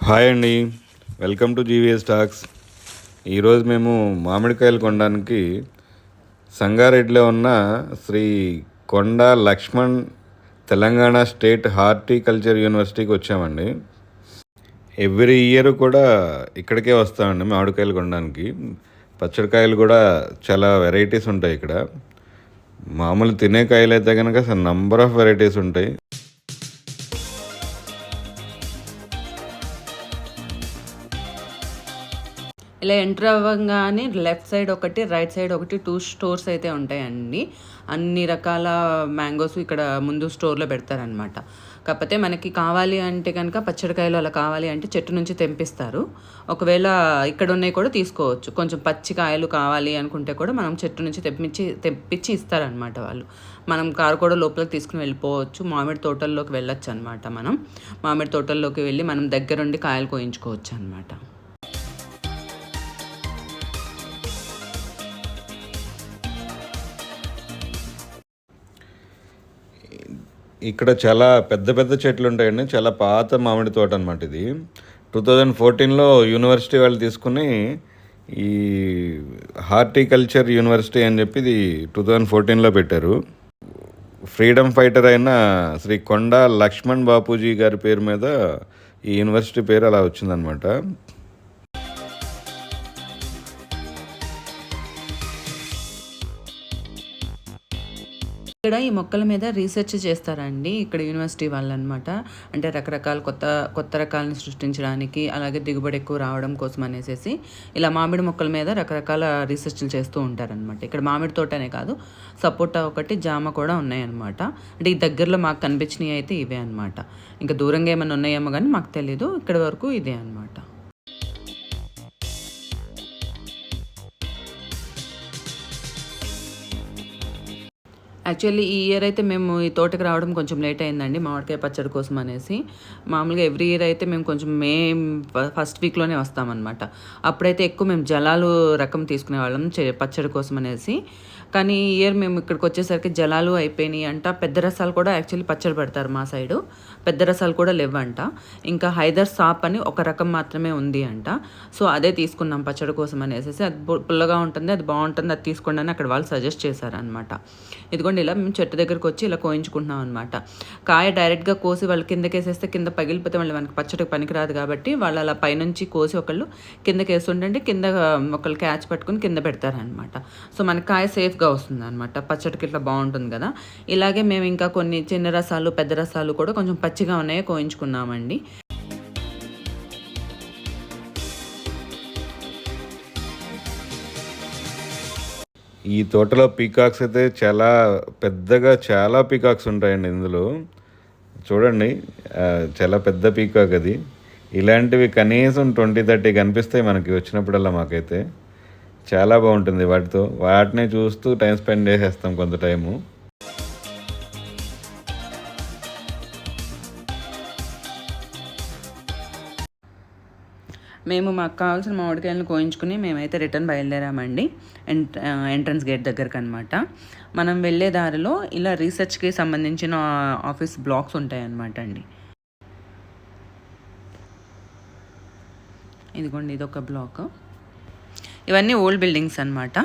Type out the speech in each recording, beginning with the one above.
Hi అండి, welcome to GVS talks. ఈరోజు మేము మామిడికాయలు కొనడానికి సంగారెడ్డిలో ఉన్న శ్రీ కొండా లక్ష్మణ్ తెలంగాణ స్టేట్ హార్టికల్చర్ యూనివర్సిటీకి వచ్చామండి. ఎవ్రీ ఇయర్ కూడా ఇక్కడికే వస్తామండి మామిడికాయలు కొనడానికి. పచ్చడికాయలు కూడా చాలా వెరైటీస్ ఉంటాయి ఇక్కడ. మామూలు తినే కాయలు అయితే కనుక అసలు నంబర్ ఆఫ్ వెరైటీస్ ఉంటాయి. ఇలా ఎంటర్ అవ్వగానే లెఫ్ట్ సైడ్ ఒకటి, రైట్ సైడ్ ఒకటి 2 స్టోర్స్ అయితే ఉంటాయండి. అన్ని రకాల మ్యాంగోస్ ఇక్కడ ముందు స్టోర్లో పెడతారనమాట. కాకపోతే మనకి కావాలి అంటే కనుక పచ్చడికాయలు అలా కావాలి అంటే చెట్టు నుంచి తెంపిస్తారు. ఒకవేళ ఇక్కడ ఉన్నాయి కూడా తీసుకోవచ్చు. కొంచెం పచ్చి కాయలు కావాలి అనుకుంటే కూడా మనం చెట్టు నుంచి తెప్పించి ఇస్తారనమాట వాళ్ళు. మనం కారు కూడా లోపలికి తీసుకుని వెళ్ళిపోవచ్చు. మామిడి తోటల్లోకి వెళ్ళొచ్చు అనమాట. మనం మామిడి తోటల్లోకి వెళ్ళి మనం దగ్గరుండి కాయలు కోయించుకోవచ్చు అనమాట. ఇక్కడ చాలా పెద్ద పెద్ద చెట్లు ఉంటాయండి. చాలా పాత మామిడి తోట అనమాట ఇది. 2014లో యూనివర్సిటీ వాళ్ళు తీసుకుని ఈ హార్టికల్చర్ యూనివర్సిటీ అని చెప్పి ఇది 2014లో పెట్టారు. ఫ్రీడమ్ ఫైటర్ అయిన శ్రీ కొండా లక్ష్మణ్ బాపూజీ గారి పేరు మీద ఈ యూనివర్సిటీ పేరు అలా వచ్చిందనమాట. ఇక్కడ ఈ మొక్కల మీద రీసెర్చ్ చేస్తారండి ఇక్కడ యూనివర్సిటీ వాళ్ళు అనమాట. అంటే రకరకాల కొత్త రకాలను సృష్టించడానికి, అలాగే దిగుబడి ఎక్కువ రావడం కోసం అనేసి ఇలా మామిడి మొక్కల మీద రకరకాల రీసెర్చ్లు చేస్తూ ఉంటారనమాట. ఇక్కడ మామిడి తోటనే కాదు, సపోటా ఒకటి, జామ కూడా ఉన్నాయన్నమాట. అంటే ఈ దగ్గరలో మాకు కనిపించినవి అయితే ఇవే అనమాట. ఇంకా దూరంగా ఏమైనా ఉన్నాయేమో కానీ మాకు తెలీదు. ఇక్కడ వరకు ఇదే అనమాట. యాక్చువల్లీ ఈ ఇయర్ అయితే మేము ఈ తోటకి రావడం కొంచెం లేట్ అయిందండి మామిడికాయ పచ్చడి కోసం అనేసి. మామూలుగా ఎవ్రీ ఇయర్ అయితే మేము కొంచెం ఫస్ట్ వీక్లోనే వస్తామన్నమాట. అప్పుడైతే ఎక్కువ మేము జలాలు రకం తీసుకునేవాళ్ళం పచ్చడి కోసం అనేసి. కానీ ఈ ఇయర్ మేము ఇక్కడికి వచ్చేసరికి జలాలు అయిపోయినాయి అంట. పెద్ద రసాలు కూడా యాక్చువల్లీ పచ్చడి పెడతారు మా సైడు. పెద్ద రసాలు కూడా లేవంట. ఇంకా హైదర్ సాప్ అని ఒక రకం మాత్రమే ఉంది అంట. సో అదే తీసుకున్నాం పచ్చడి కోసం అనేసి. అది పుల్లగా ఉంటుంది, అది బాగుంటుంది, అది తీసుకోండి అని అక్కడ వాళ్ళు సజెస్ట్ చేశారనమాట. ఇదిగోండి ఇలా మేము చెట్టు దగ్గరకు వచ్చి ఇలా కోయించుకుంటున్నాం అనమాట. కాయ డైరెక్ట్గా కోసి వాళ్ళు కిందకేసేస్తే కింద పగిలిపోతే మళ్ళీ మనకి పచ్చడికి పనికిరాదు కాబట్టి వాళ్ళు అలా పైనుంచి కోసి ఒకళ్ళు కిందకి వేస్తుంటే కింద ఒకళ్ళు క్యాచ్ పట్టుకుని కింద పెడతారనమాట. సో మనకి కాయ సేఫ్గా వస్తుంది అనమాట. పచ్చడికి ఇట్లా బాగుంటుంది కదా. ఇలాగే మేము ఇంకా కొన్ని చిన్న రసాలు, పెద్ద రసాలు కూడా కొంచెం పచ్చిగా ఉన్నాయో కోయించుకున్నామండి. ఈ తోటలో పీకాక్స్ అయితే చాలా పెద్దగా, చాలా పీకాక్స్ ఉంటాయండి ఇందులో. చూడండి, చాలా పెద్ద పీకాక్ అది. ఇలాంటివి కనీసం 20-30 కనిపిస్తాయి మనకి వచ్చినప్పుడల్లా. మాకైతే చాలా బాగుంటుంది వాటితో. వాటిని చూస్తూ టైం స్పెండ్ చేసేస్తాం కొంత టైము. మేము మాకు కావాల్సిన మామిడికాయలను కోయించుకుని మేమైతే రిటర్న్ బయలుదేరామండి ఎంట్రన్స్ గేట్ దగ్గరకు అనమాట. మనం వెళ్ళే దారిలో ఇలా రీసెర్చ్కి సంబంధించిన ఆఫీస్ బ్లాక్స్ ఉంటాయన్నమాట అండి. ఇదిగోండి, ఇదొక బ్లాక్. ఇవన్నీ ఓల్డ్ బిల్డింగ్స్ అనమాట.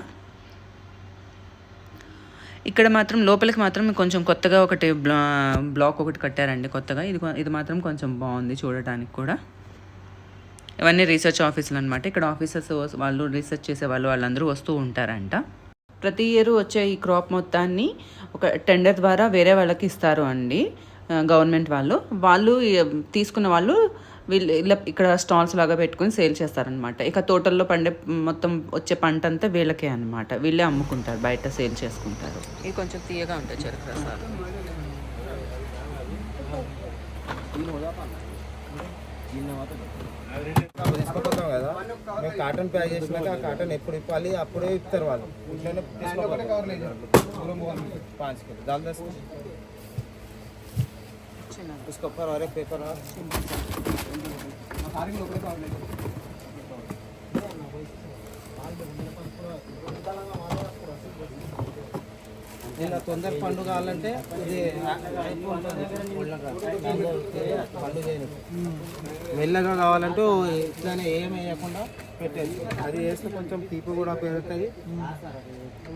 ఇక్కడ మాత్రం లోపలికి మాత్రం కొంచెం కొత్తగా ఒకటి బ్లాక్ ఒకటి కట్టారండి కొత్తగా. ఇది మాత్రం కొంచెం బాగుంది చూడటానికి కూడా. ఇవన్నీ రీసెర్చ్ ఆఫీసులు అనమాట. ఇక్కడ ఆఫీసర్స్ వాళ్ళు, రీసెర్చ్ చేసే వాళ్ళందరూ వస్తూ ఉంటారంట. ప్రతి ఇయర్ వచ్చే ఈ క్రాప్ మొత్తాన్ని ఒక టెండర్ ద్వారా వేరే వాళ్ళకి ఇస్తారు అండి గవర్నమెంట్ వాళ్ళు తీసుకున్న వాళ్ళు వీళ్ళు ఇలా ఇక్కడ స్టాల్స్ లాగా పెట్టుకుని సేల్ చేస్తారనమాట. ఇక తోటల్లో పండే మొత్తం వచ్చే పంట అంతా వీళ్ళకే అనమాట. వీళ్ళే అమ్ముకుంటారు, బయట సేల్ చేసుకుంటారు. ఇది కొంచెం తీయగా ఉంటాయి చెరుకు రసాలు. తీసుకుంటాం కదా, మేము కాటన్ ప్యాక్ చేసినాక ఆ కాటన్ ఎప్పుడు ఇప్పాలి అప్పుడే ఇస్తారు వాళ్ళు. ఇంట్లోనే తీసుకోవాలి 5 కిలో దాల్ దస్ उसको पर और एक पेपर और ఇలా తొందర పండు కావాలంటే ఇది అయిపో ఉంటుంది ఒళ్ళగా. మ్యాంగో పండు చేయను. మెల్లగా కావాలంటే ఇట్లానే ఏం వేయకుండా పెట్టేది. అది వేస్తే కొంచెం తీపి కూడా పెరుగుతుంది,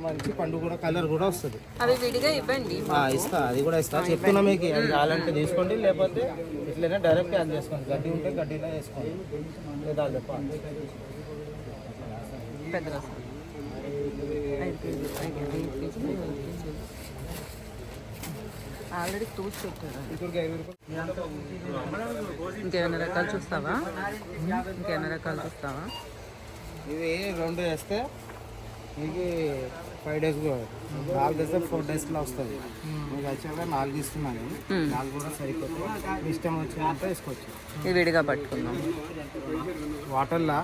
మంచి పండు కూడా కలర్ కూడా వస్తుంది. అవి విడిగా ఇవ్వండి. ఇస్తా, అది కూడా ఇస్తా. చెప్తున్నా మీకు, అది కావాలంటే తీసుకోండి, లేకపోతే ఇట్లనే డైరెక్ట్ యాడ్ చేసుకోండి. గడ్డి ఉంటే గడ్డిలో వేసుకోండి, లేదా చెప్ప పెద్ద రసం ఆల్రెడీ తూచి పెట్టారు. ఇంకేమైనా రకాలు చూస్తావా? ఇవి 2 వేస్తే మీకు 5 days, 4 days 4 daysలో వస్తుంది. మీకు వచ్చాక 4 ఇస్తున్నాను, 4 కూడా సరిపోతుంది. మీ ఇష్టం వచ్చినంత వేసుకోవచ్చు. ఇది విడిగా పట్టుకుందాం. వాటర్లా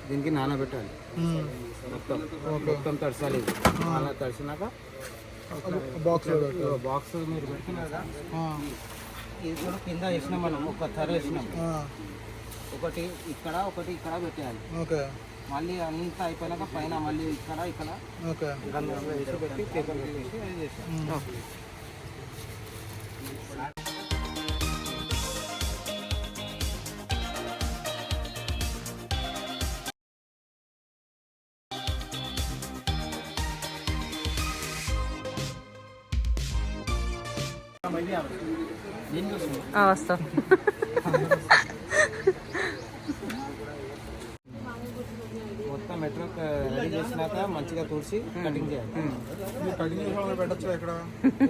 దీనికి నానబెట్టాలి మొత్తం తడిసాలి. ఇది అలా తడిసినాక బాక్స్ మీరు పెట్టినాక ఇది కూడా కింద వేసినాం మనం, ఒక థర వేసినాం. ఒకటి ఇక్కడ పెట్టేయాలి. మళ్ళీ అంతా అయిపోయినాక పైన మళ్ళీ ఇక్కడ వేసి పెట్టి పేపర్ పెట్టేసి అది చేసాం. వస్తా. మొత్తం మెట్రో రెడీ చేసినాక మంచిగా తుడిచి కటింగ్ చేయాలి.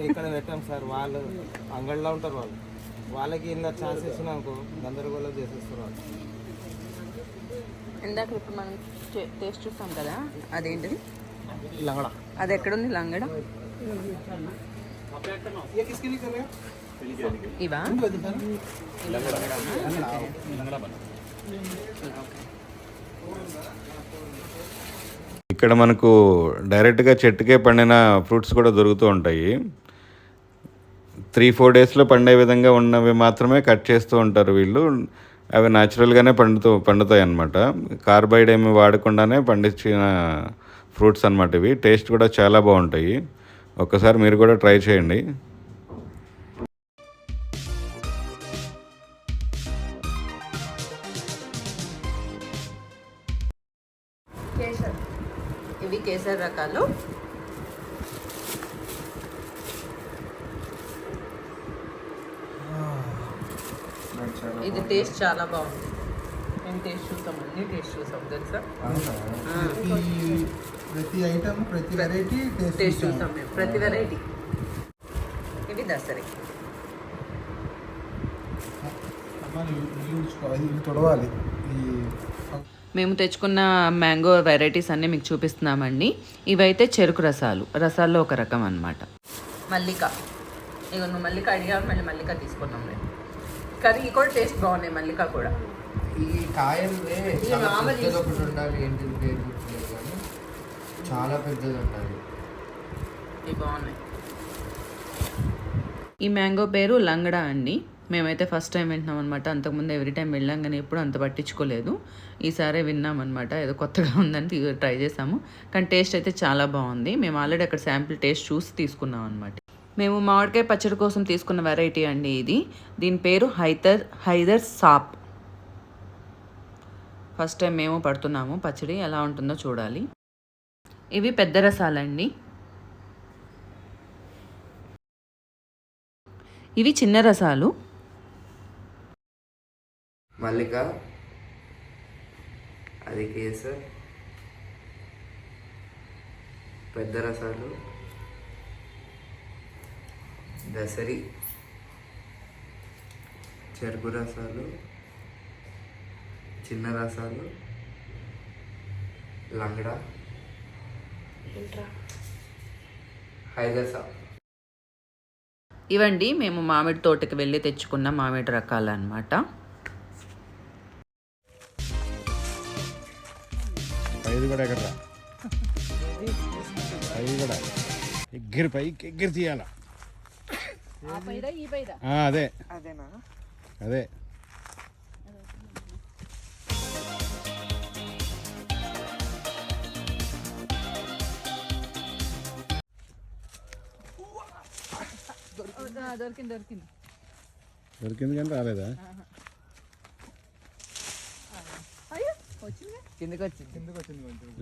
ఇక్కడ పెట్టాం సార్, వాళ్ళు అంగడిలో ఉంటారు. వాళ్ళకి ఇలా ఛాన్స్ ఇచ్చినాకో గందరగోళం చేసేస్తారు వాళ్ళు. ఇందాక ఇప్పుడు మనం టేస్ట్ చూస్తాం కదా, అదేంటిది లంగడ? అది ఎక్కడుంది లంగడ? ఇవా? ఇక్కడ మనకు డైరెక్ట్గా చెట్టుకే పండిన ఫ్రూట్స్ కూడా దొరుకుతూ ఉంటాయి. 3-4 డేస్లో పండే విధంగా ఉన్నవి మాత్రమే కట్ చేస్తూ ఉంటారు వీళ్ళు. అవి న్యాచురల్గానే పండుతాయి అన్నమాట. కార్బైడ్ ఏమి వాడకుండానే పండించిన ఫ్రూట్స్ అన్నమాట ఇవి. టేస్ట్ కూడా చాలా బాగుంటాయి. ఒక్కసారి మీరు కూడా ట్రై చేయండి. ఇవి కేసర్ రకాలు. ఇది టేస్ట్ చాలా బాగుంది. మేము టేస్ట్ చూసాం, అన్ని టేస్ట్ చూసాం తెలుసా. ప్రతి ఐటమ్, ప్రతి వెరైటీ టేస్ట్ చూసాం మేము, ప్రతి వెరైటీ. ఇవి దసరి. తొడవాలి. మేము తెచ్చుకున్న మ్యాంగో వెరైటీస్ అన్నీ మీకు చూపిస్తున్నామండి. ఇవైతే చెరుకు రసాల్లో ఒక రకం అన్నమాట. మల్లిక, ఇక నువ్వు మల్లిక అడిగావు, మళ్ళీ మల్లిక తీసుకున్నాం మేము. కానీ ఇవి కూడా టేస్ట్ బాగున్నాయి, మల్లిక కూడా. ఈ కాయలే ఒకటి ఉండాలి, ఏంటి పేరు కానీ చాలా పెద్దది ఉండాలి. ఇవి బాగున్నాయి. ఈ మ్యాంగో పేరు లంగడా అండి. మేమైతే ఫస్ట్ టైం వింటున్నాం అనమాట. అంతకుముందు ఎవ్రీ టైం వెళ్ళాం కానీ ఎప్పుడు అంత పట్టించుకోలేదు. ఈసారే విన్నాం అనమాట. ఏదో కొత్తగా ఉందని ట్రై చేసాము. కానీ టేస్ట్ అయితే చాలా బాగుంది. మేము ఆల్రెడీ అక్కడ శాంపిల్ టేస్ట్ చూసి తీసుకున్నాం అనమాట. మేము మామిడికాయ పచ్చడి కోసం తీసుకున్న వెరైటీ అండి ఇది. దీని పేరు హైదర్ సాప్. ఫస్ట్ టైం మేము పడుతున్నాము పచ్చడి, ఎలా ఉంటుందో చూడాలి. ఇవి పెద్ద రసాలండి. ఇవి చిన్న రసాలు. మల్లిక, అది కేసర్, పెద్ద రసాలు, దసరి, చెరుకు రసాలు, చిన్న రసాలు, లంగడా, హైదసా. ఇవండి మేము మామిడి తోటకి వెళ్ళి తెచ్చుకున్న మామిడి రకాలు అన్నమాట. ఇది కూడా ఎగరా, ఇది కూడా ఎగ్గిరి పైకి ఎగ్గిరి తీయాల. అదే అదే దొరికింది దొరికింది. దొరికింది కానీ రాలేదా? అయ్యో వచ్చింది, కిందకి వచ్చింది.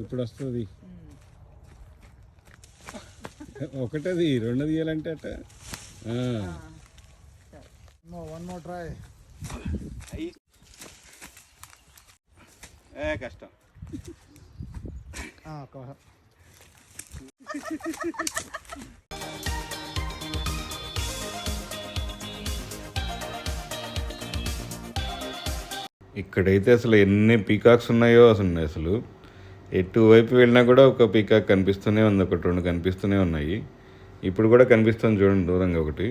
ఇప్పుడు వస్తుంది. ఒకటది రెండోది తీయాలంటే అట్ట. One more try. కష్టం. ఇక్కడైతే అసలు ఎన్ని పీకాక్స్ ఉన్నాయో అసలు ఎటువైపు వెళ్ళినా కూడా ఒక పీకాక్ కనిపిస్తూనే ఉంది, ఒకటి రెండు కనిపిస్తూనే ఉన్నాయి. ఇప్పుడు కూడా కనిపిస్తుంది చూడండి దూరంగా ఒకటి.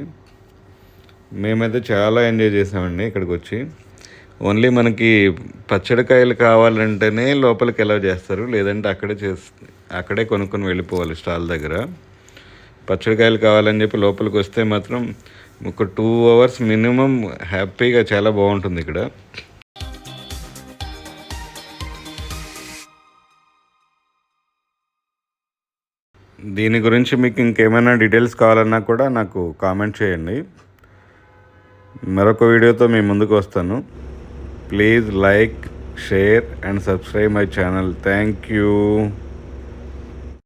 మేమైతే చాలా ఎంజాయ్ చేసామండి ఇక్కడికి వచ్చి. ఓన్లీ మనకి పచ్చడికాయలు కావాలంటేనే లోపలికి ఎలా చేస్తారు, లేదంటే అక్కడే కొనుక్కొని వెళ్ళిపోవాలి స్టాల్ దగ్గర. పచ్చడికాయలు కావాలని చెప్పి లోపలికి వస్తే మాత్రం ఒక 2 hours మినిమం హ్యాపీగా చాలా బాగుంటుంది ఇక్కడ. దీని గురించి మీకు ఇంకేమైనా డీటెయిల్స్ కావాలన్నా కూడా నాకు కామెంట్ చేయండి. మరొక వీడియోతో మీ ముందుకు వస్తాను. Please like, share and subscribe my channel. Thank you.